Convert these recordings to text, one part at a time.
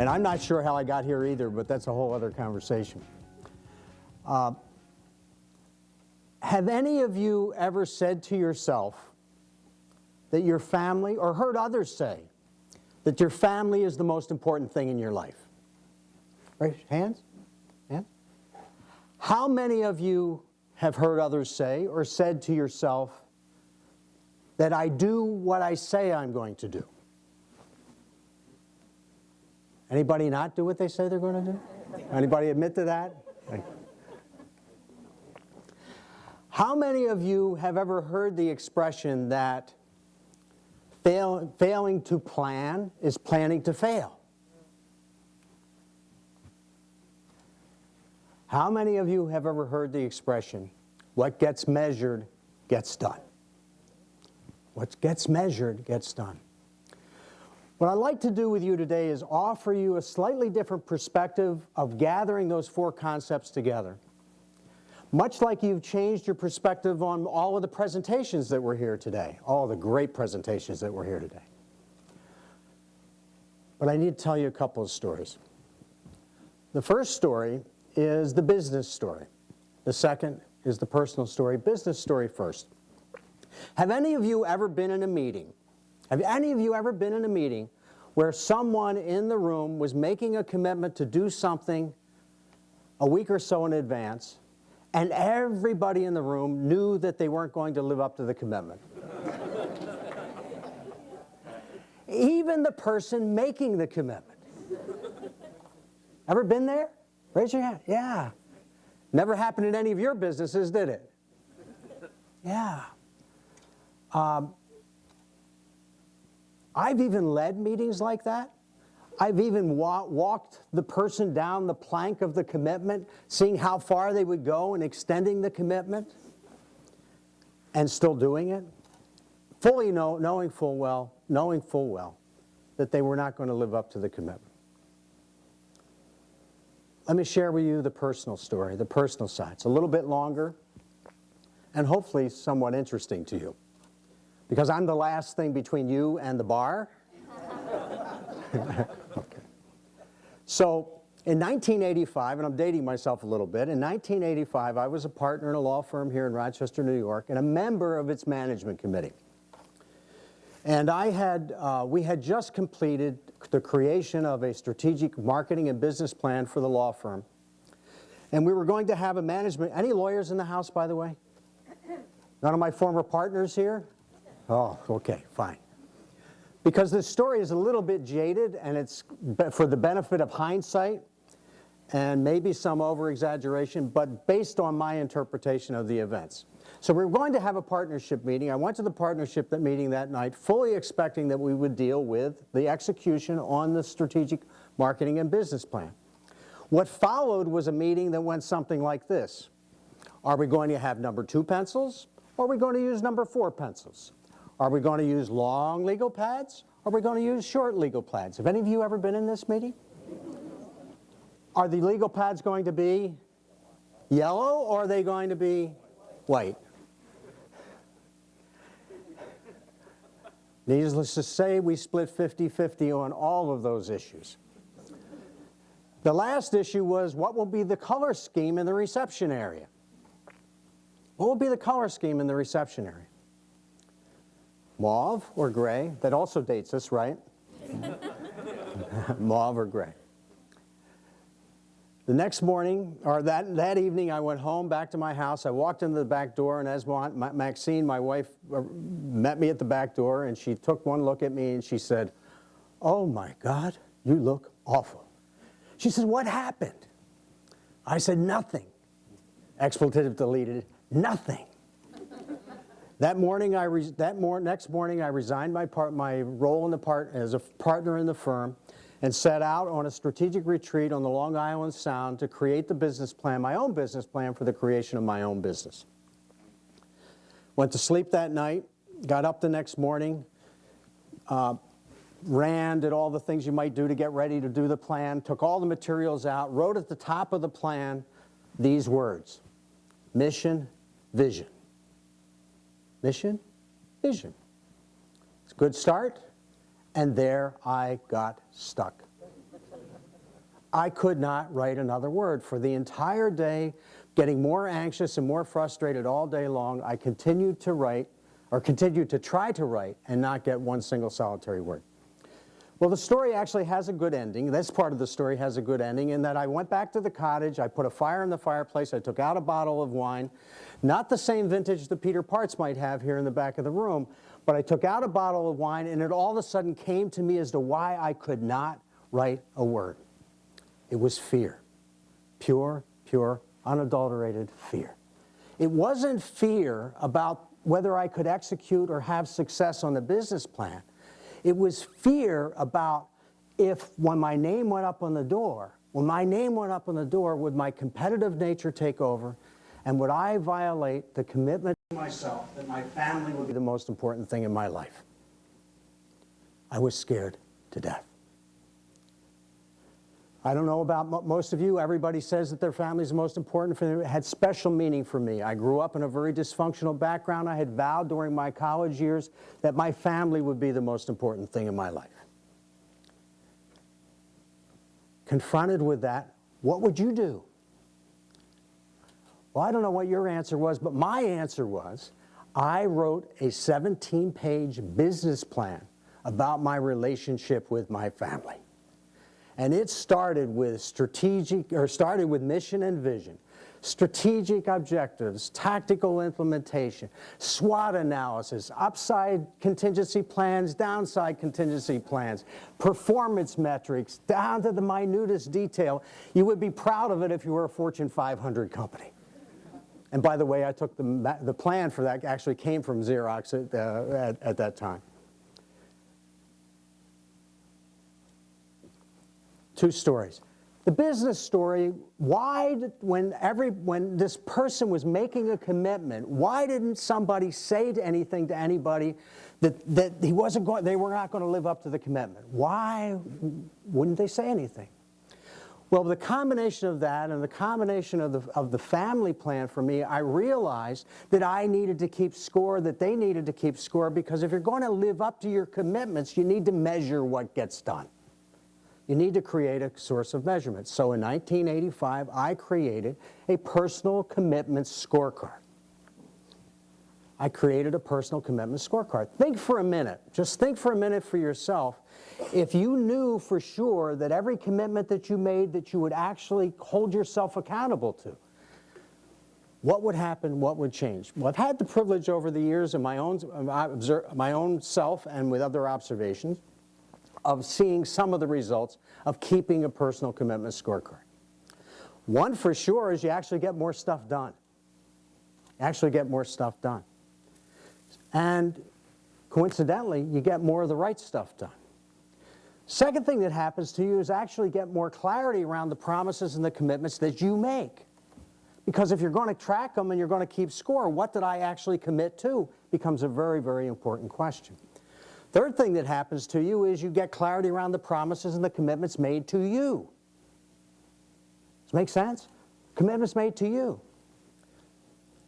And I'm not sure how I got here either, but that's a whole other conversation. Have any of you ever said to yourself that your family, or heard others say, that your family is the most important thing in your life? Raise hands. Hands. How many of you have heard others say or said to yourself that I do what I say I'm going to do? Anybody not do what they say they're going to do? Anybody admit to that? How many of you have ever heard the expression that failing to plan is planning to fail? How many of you have ever heard the expression, what gets measured gets done? What gets measured gets done. What I'd like to do with you today is offer you a slightly different perspective of gathering those four concepts together. Much like you've changed your perspective on all of the presentations that were here today, all the great presentations that were here today. But I need to tell you a couple of stories. The first story is the business story. The second is the personal story. Business story first. Have any of you ever been in a meeting? Have any of you ever been in a meeting where someone in the room was making a commitment to do something a week or so in advance, and everybody in the room knew that they weren't going to live up to the commitment? Even the person making the commitment. Ever been there? Raise your hand. Yeah. Never happened in any of your businesses, did it? Yeah. I've even led meetings like that. I've even walked the person down the plank of the commitment, seeing how far they would go and extending the commitment, and still doing it, fully knowing full well that they were not going to live up to the commitment. Let me share with you the personal story, the personal side. It's a little bit longer and hopefully somewhat interesting to you, because I'm the last thing between you and the bar. Okay. So in 1985, and I'm dating myself a little bit, in 1985 I was a partner in a law firm here in Rochester, New York, and a member of its management committee. And we had just completed the creation of a strategic marketing and business plan for the law firm. And we were going to have a management, any lawyers in the house, by the way? None of my former partners here? Oh, okay, fine. Because this story is a little bit jaded, and it's for the benefit of hindsight and maybe some over-exaggeration, but based on my interpretation of the events. So we were going to have a partnership meeting. I went to the partnership meeting that night, fully expecting that we would deal with the execution on the strategic marketing and business plan. What followed was a meeting that went something like this. Are we going to have number 2 pencils, or are we going to use number 4 pencils? Are we going to use long legal pads, or are we going to use short legal pads? Have any of you ever been in this meeting? Are the legal pads going to be yellow, or are they going to be white? Needless to say, we split 50-50 on all of those issues. The last issue was, what will be the color scheme in the reception area? What will be the color scheme in the reception area? Mauve or gray? That also dates us, right? Mauve or gray. The next morning, or that evening, I went home, back to my house. I walked into the back door, and as Maxine, my wife, met me at the back door, and she took one look at me, and she said, "Oh my God, you look awful." She said, "What happened?" I said, "Nothing." Expletive deleted, nothing. That morning, next morning, I resigned my role as a partner in the firm, and set out on a strategic retreat on the Long Island Sound to create the business plan, my own business plan for the creation of my own business. Went to sleep that night, got up the next morning, did all the things you might do to get ready to do the plan, took all the materials out, wrote at the top of the plan these words: mission, vision. Mission, vision. It's a good start, and there I got stuck. I could not write another word. For the entire day, getting more anxious and more frustrated all day long, I continued to write, or continued to try to write, and not get one single solitary word. Well, the story actually has a good ending. This part of the story has a good ending in that I went back to the cottage, I put a fire in the fireplace, I took out a bottle of wine, not the same vintage that Peter Parts might have here in the back of the room, but I took out a bottle of wine, and it all of a sudden came to me as to why I could not write a word. It was fear. Pure, unadulterated fear. It wasn't fear about whether I could execute or have success on the business plan. It was fear about if, when my name went up on the door, would my competitive nature take over, and would I violate the commitment to myself that my family would be the most important thing in my life? I was scared to death. I don't know about most of you. Everybody says that their family is the most important for them. It had special meaning for me. I grew up in a very dysfunctional background. I had vowed during my college years that my family would be the most important thing in my life. Confronted with that, what would you do? Well, I don't know what your answer was, but my answer was, I wrote a 17-page business plan about my relationship with my family. And it started with mission and vision, strategic objectives, tactical implementation, SWOT analysis, upside contingency plans, downside contingency plans, performance metrics, down to the minutest detail. You would be proud of it if you were a Fortune 500 company. And by the way, I took the plan for that actually came from Xerox at that time. Two stories. The business story, when this person was making a commitment, why didn't somebody say anything to anybody that they were not going to live up to the commitment? Why wouldn't they say anything? Well, the combination of that and the combination of the family plan for me, I realized that I needed to keep score, that they needed to keep score, because if you're going to live up to your commitments, you need to measure what gets done. You need to create a source of measurement. So in 1985, I created a personal commitment scorecard. I created a personal commitment scorecard. Think for a minute, just think for a minute for yourself. If you knew for sure that every commitment that you made that you would actually hold yourself accountable to, what would happen, what would change? Well, I've had the privilege over the years of my own self and with other observations of seeing some of the results of keeping a personal commitment scorecard. One for sure is you actually get more stuff done. And coincidentally, you get more of the right stuff done. Second thing that happens to you is actually get more clarity around the promises and the commitments that you make. Because if you're going to track them and you're going to keep score, what did I actually commit to becomes a very, very important question. Third thing that happens to you is you get clarity around the promises and the commitments made to you. Does it make sense? Commitments made to you.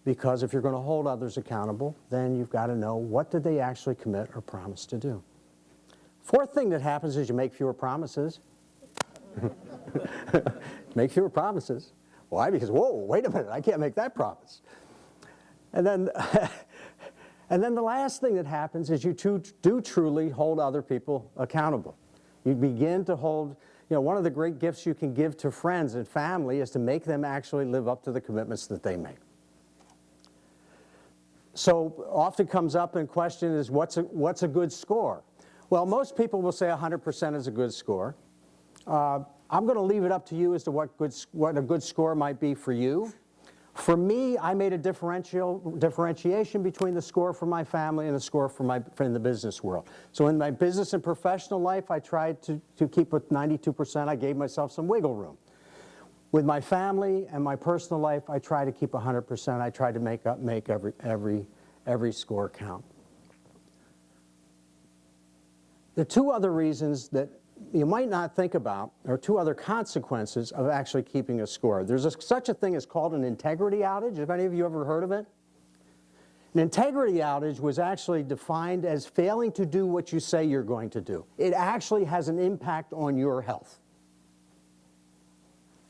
Because if you're going to hold others accountable, then you've got to know what did they actually commit or promise to do. Fourth thing that happens is you make fewer promises. Make fewer promises. Why? Because, whoa, wait a minute, I can't make that promise. And then the last thing that happens is you do truly hold other people accountable. You begin to hold, one of the great gifts you can give to friends and family is to make them actually live up to the commitments that they make. So often comes up in question is what's a good score? Well, most people will say 100% is a good score. I'm going to leave it up to you as to what a good score might be for you. For me, I made a differentiation between the score for my family and the score for in the business world. So in my business and professional life, I tried to keep with 92%. I gave myself some wiggle room. With my family and my personal life, I try to keep 100%. I try to make every score count. There are two other reasons that you might not think about, or two other consequences of actually keeping a score. There's such a thing as called an integrity outage. Have any of you ever heard of it? An integrity outage was actually defined as failing to do what you say you're going to do. It actually has an impact on your health.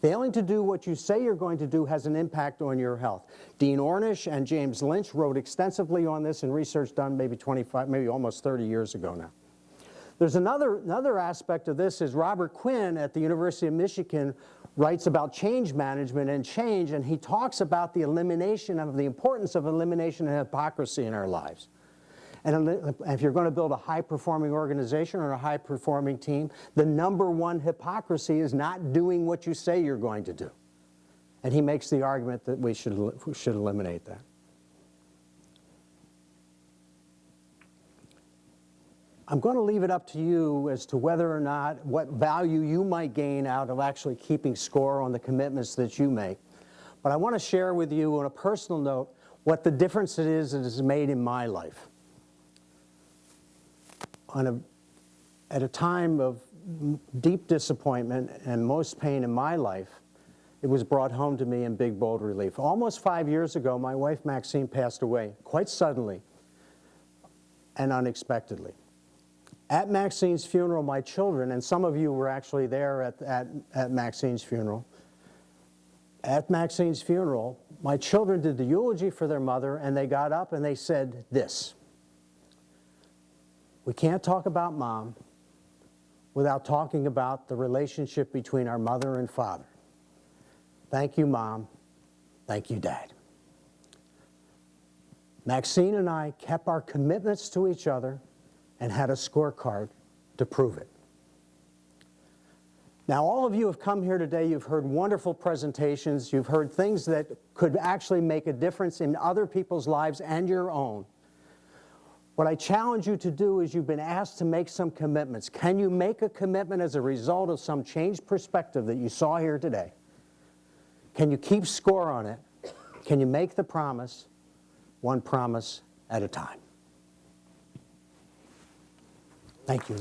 Failing to do what you say you're going to do has an impact on your health. Dean Ornish and James Lynch wrote extensively on this in research done maybe 25, maybe almost 30 years ago now. There's another aspect of this is Robert Quinn at the University of Michigan writes about change management and change, and he talks about the importance of elimination of hypocrisy in our lives. And if you're going to build a high-performing organization or a high-performing team, the #1 hypocrisy is not doing what you say you're going to do. And he makes the argument that we should eliminate that. I'm going to leave it up to you as to whether or not, what value you might gain out of actually keeping score on the commitments that you make. But I want to share with you on a personal note what the difference it is that has made in my life. At a time of deep disappointment and most pain in my life, it was brought home to me in big, bold relief. Almost 5 years ago, my wife Maxine passed away, quite suddenly and unexpectedly. At Maxine's funeral, my children, and some of you were actually there at Maxine's funeral, at Maxine's funeral, my children did the eulogy for their mother, and they got up and they said this: "We can't talk about Mom without talking about the relationship between our mother and father. Thank you, Mom. Thank you, Dad." Maxine and I kept our commitments to each other and had a scorecard to prove it. Now, all of you have come here today, you've heard wonderful presentations, you've heard things that could actually make a difference in other people's lives and your own. What I challenge you to do is you've been asked to make some commitments. Can you make a commitment as a result of some changed perspective that you saw here today? Can you keep score on it? Can you make the promise, one promise at a time? Thank you.